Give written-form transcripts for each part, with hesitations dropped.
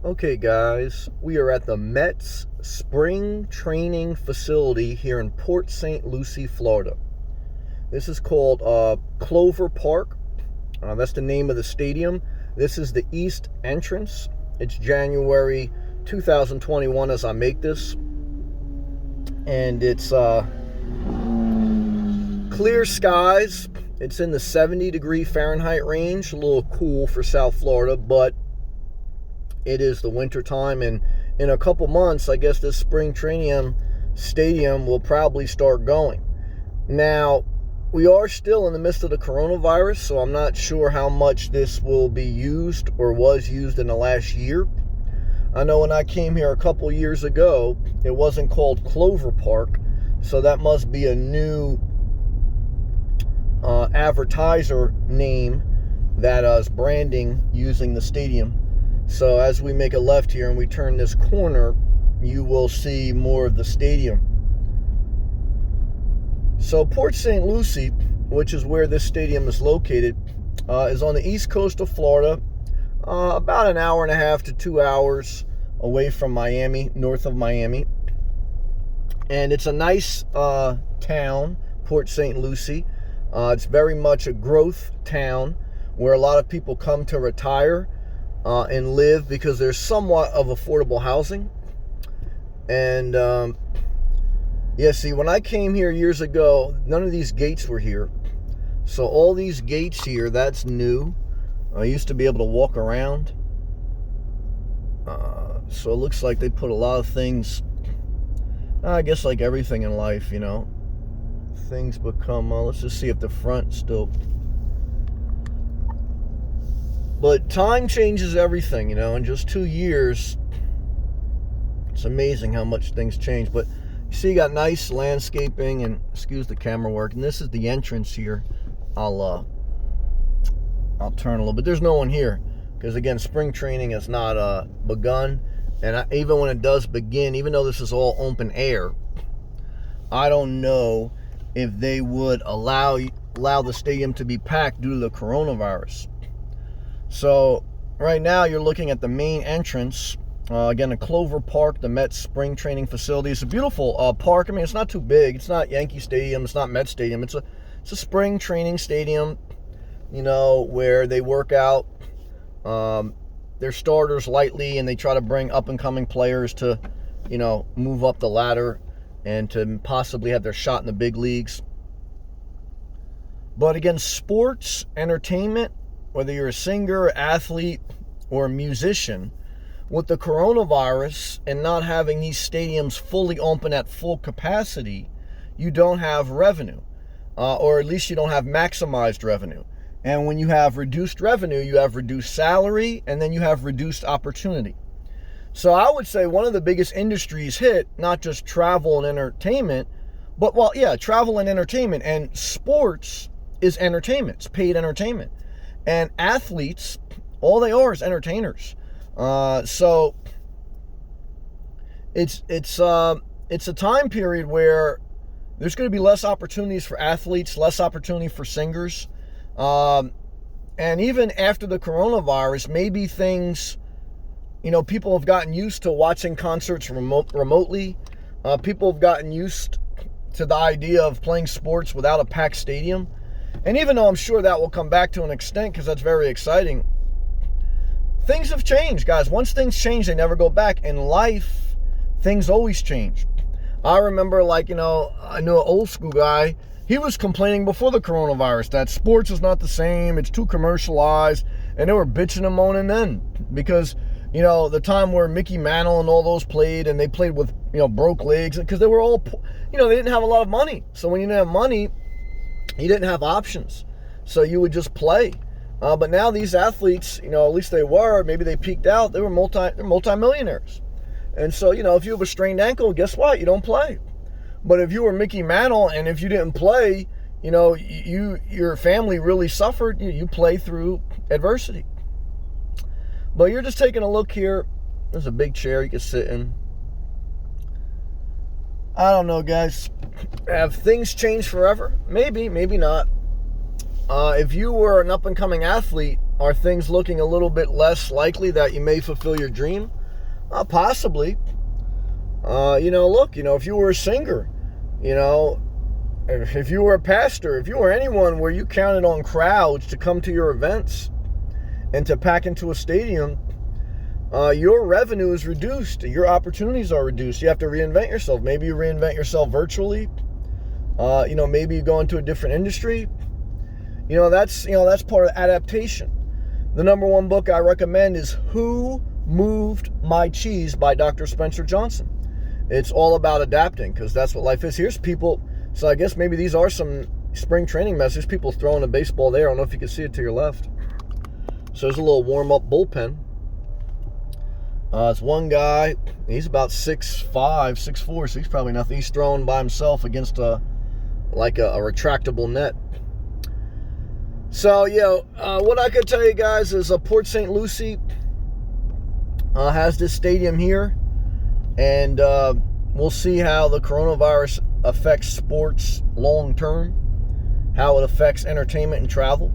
Okay, guys, we are at the METS Spring Training Facility here in Port St. Lucie, Florida. This is called Clover Park. That's the name of the stadium. This is the east entrance. It's January 2021 as I make this. And it's clear skies. It's in the 70-degree Fahrenheit range. A little cool for South Florida, but it is the winter time, and in a couple months, I guess this spring training stadium will probably start going. Now, we are still in the midst of the coronavirus, so I'm not sure how much this will be used or was used in the last year. I know when I came here a couple years ago, it wasn't called Clover Park, so that must be a new advertiser name that is branding using the stadium. So as we make a left here and we turn this corner, you will see more of the stadium. So Port St. Lucie, which is where this stadium is located, is on the east coast of Florida, about an hour and a half to 2 hours away from Miami, north of Miami. And it's a nice town, Port St. Lucie. It's very much a growth town where a lot of people come to retire and live because there's somewhat of affordable housing. And see, when I came here years ago, none of these gates were here. So all these gates here, that's new. I used to be able to walk around. So it looks like they put a lot of things, I guess like everything in life, things become, let's just see if the front still. But time changes everything, in just 2 years, it's amazing how much things change. But you see, you got nice landscaping, and excuse the camera work, and this is the entrance here. I'll turn a little bit. There's no one here, because again, spring training has not begun, and even when it does begin, even though this is all open air, I don't know if they would allow the stadium to be packed due to the coronavirus. So right now you're looking at the main entrance, again, a Clover Park, the METS Spring Training Facility. It's a beautiful park. I mean, it's not too big. It's not Yankee Stadium. It's not Mets Stadium. It's a spring training stadium, where they work out their starters lightly, and they try to bring up-and-coming players to, move up the ladder and to possibly have their shot in the big leagues. But again, sports, entertainment, whether you're a singer, athlete, or a musician, with the coronavirus and not having these stadiums fully open at full capacity, you don't have revenue, or at least you don't have maximized revenue. And when you have reduced revenue, you have reduced salary, and then you have reduced opportunity. So I would say one of the biggest industries hit, not just travel and entertainment, but travel and entertainment, and sports is entertainment. It's paid entertainment. And athletes, all they are is entertainers. So it's a time period where there's going to be less opportunities for athletes, less opportunity for singers. And even after the coronavirus, maybe things, people have gotten used to watching concerts remotely. People have gotten used to the idea of playing sports without a packed stadium. And even though I'm sure that will come back to an extent, because that's very exciting, things have changed, guys. Once things change, they never go back. In life, things always change. I remember, I knew an old school guy. He was complaining before the coronavirus that sports is not the same. It's too commercialized. And they were bitching and moaning then. Because, the time where Mickey Mantle and all those played, and they played with, broke legs, because they were all, they didn't have a lot of money. So when you didn't have money, you didn't have options, so you would just play. But now these athletes, at least they were, maybe they peaked out, they're multi-millionaires. And so, if you have a strained ankle, guess what? You don't play. But if you were Mickey Mantle and if you didn't play, your family really suffered. You play through adversity. But you're just taking a look here. There's a big chair you can sit in. I don't know, guys. Have things changed forever? Maybe, maybe not. if you were an up-and-coming athlete, are things looking a little bit less likely that you may fulfill your dream? Possibly. Look, if you were a singer, if you were a pastor, if you were anyone where you counted on crowds to come to your events and to pack into a stadium, your revenue is reduced. Your opportunities are reduced. You have to reinvent yourself. Maybe you reinvent yourself virtually. Maybe you go into a different industry. That's part of adaptation. The number one book I recommend is Who Moved My Cheese by Dr. Spencer Johnson. It's all about adapting, because that's what life is. Here's people. So I guess maybe these are some spring training messages. People throwing a baseball there. I don't know if you can see it to your left. So there's a little warm-up bullpen. It's one guy. He's about 6'5", 6'4", so he's probably nothing. He's throwing by himself against a retractable net. So, what I could tell you guys is Port St. Lucie has this stadium here, and we'll see how the coronavirus affects sports long term, how it affects entertainment and travel.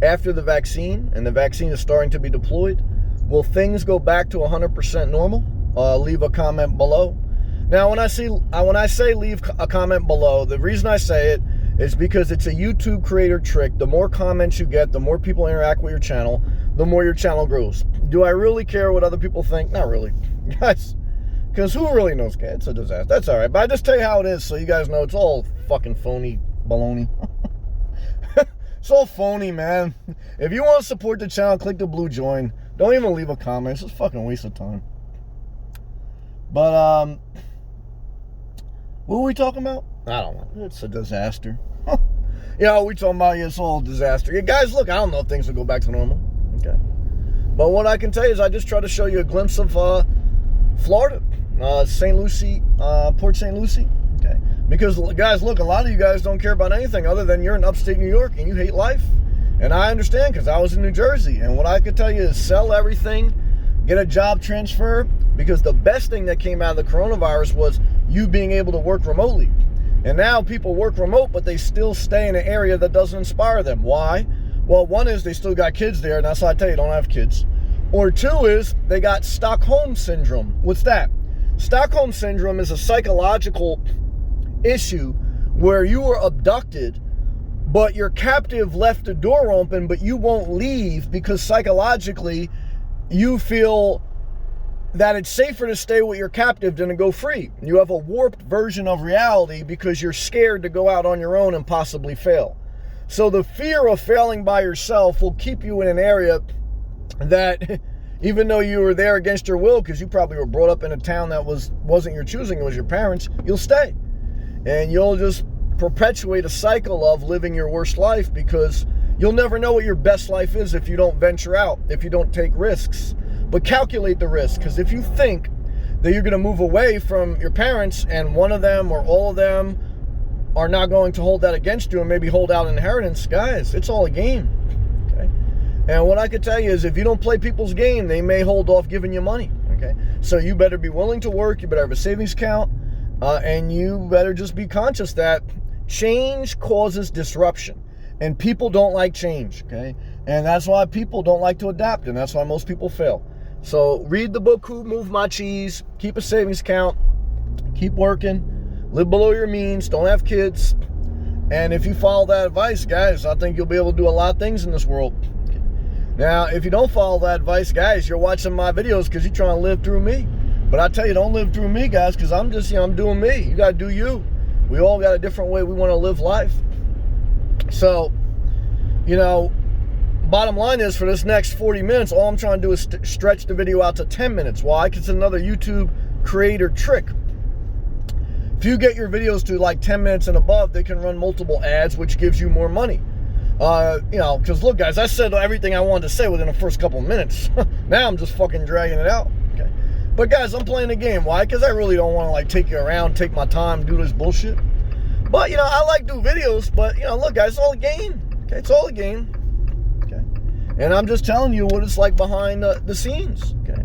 After the vaccine, and the vaccine is starting to be deployed, will things go back to 100% normal? Leave a comment below. Now, when I say leave a comment below, the reason I say it is because it's a YouTube creator trick. The more comments you get, the more people interact with your channel, the more your channel grows. Do I really care what other people think? Not really. Guys, because who really knows? It's a disaster. That's all right. But I just tell you how it is so you guys know it's all fucking phony baloney. It's all phony, man. If you want to support the channel, click the blue join. Don't even leave a comment. It's just a fucking waste of time. But, what were we talking about? I don't know. It's a disaster. We talking about it's all a disaster. Yeah, guys, look, I don't know if things will go back to normal. Okay. But what I can tell you is I just try to show you a glimpse of Florida. St. Lucie, Port St. Lucie. Okay. Because, guys, look, a lot of you guys don't care about anything other than you're in upstate New York and you hate life. And I understand, because I was in New Jersey. And what I could tell you is sell everything, get a job transfer, because the best thing that came out of the coronavirus was you being able to work remotely. And now people work remote, but they still stay in an area that doesn't inspire them. Why? Well, one is they still got kids there, and that's why I tell you, don't have kids. Or two is they got Stockholm Syndrome. What's that? Stockholm Syndrome is a psychological issue where you were abducted, but your captive left the door open, but you won't leave because psychologically you feel that it's safer to stay with your captive than to go free. You have a warped version of reality because you're scared to go out on your own and possibly fail. So the fear of failing by yourself will keep you in an area that, even though you were there against your will, because you probably were brought up in a town that wasn't your choosing, it was your parents, you'll stay. And you'll just perpetuate a cycle of living your worst life, because you'll never know what your best life is if you don't venture out, if you don't take risks. But calculate the risk, because if you think that you're going to move away from your parents and one of them or all of them are not going to hold that against you and maybe hold out inheritance, guys, it's all a game. Okay? And what I could tell you is if you don't play people's game, they may hold off giving you money. Okay? So you better be willing to work, you better have a savings account, and you better just be conscious that change causes disruption. And people don't like change, okay? And that's why people don't like to adapt, and that's why most people fail. So read the book, Who Moved My Cheese, keep a savings account, keep working, live below your means, don't have kids. And if you follow that advice, guys, I think you'll be able to do a lot of things in this world. Now, if you don't follow that advice, guys, you're watching my videos because you're trying to live through me. But I tell you, don't live through me, guys, because I'm just, I'm doing me. You got to do you. We all got a different way we want to live life. So, bottom line is, for this next 40 minutes, all I'm trying to do is stretch the video out to 10 minutes. Why? Because it's another YouTube creator trick. If you get your videos to like 10 minutes and above, they can run multiple ads, which gives you more money. Because look, guys, I said everything I wanted to say within the first couple of minutes. Now I'm just fucking dragging it out. Okay. But guys, I'm playing the game. Why? Because I really don't want to like take you around, take my time, do this bullshit. But, I like do videos, but, look, guys, it's all a game. Okay, it's all a game. Okay. And I'm just telling you what it's like behind the scenes. Okay.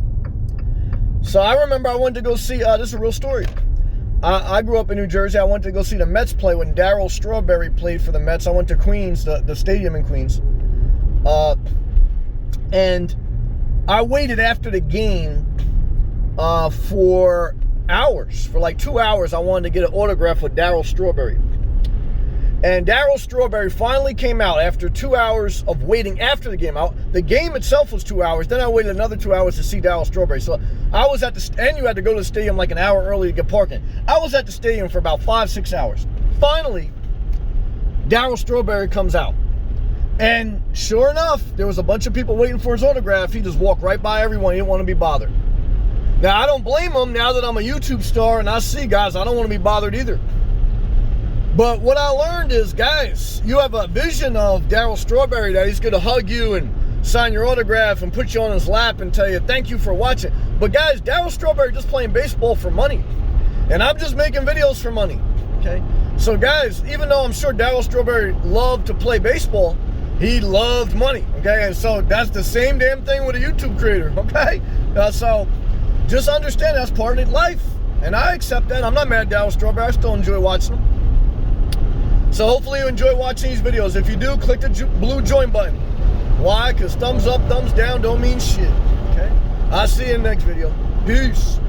So I remember I went to go see, this is a real story. I grew up in New Jersey. I went to go see the Mets play when Darryl Strawberry played for the Mets. I went to Queens, the stadium in Queens. And I waited after the game for hours, for like 2 hours. I wanted to get an autograph with Darryl Strawberry. And Darryl Strawberry finally came out after 2 hours of waiting after the game. The game itself was 2 hours. Then I waited another 2 hours to see Darryl Strawberry. So I was at and you had to go to the stadium like an hour early to get parking. I was at the stadium for about 5-6 hours. Finally, Darryl Strawberry comes out. And sure enough, there was a bunch of people waiting for his autograph. He just walked right by everyone. He didn't want to be bothered. Now, I don't blame him now that I'm a YouTube star and I see guys, I don't want to be bothered either. But what I learned is, guys, you have a vision of Darryl Strawberry that he's going to hug you and sign your autograph and put you on his lap and tell you, thank you for watching. But guys, Darryl Strawberry just playing baseball for money. And I'm just making videos for money, okay? So guys, even though I'm sure Darryl Strawberry loved to play baseball, he loved money, okay? And so that's the same damn thing with a YouTube creator, okay? So just understand that's part of life. And I accept that. I'm not mad at Darryl Strawberry. I still enjoy watching him. So hopefully you enjoy watching these videos. If you do, click the blue join button. Why? Because thumbs up, thumbs down don't mean shit. Okay? I'll see you in the next video. Peace.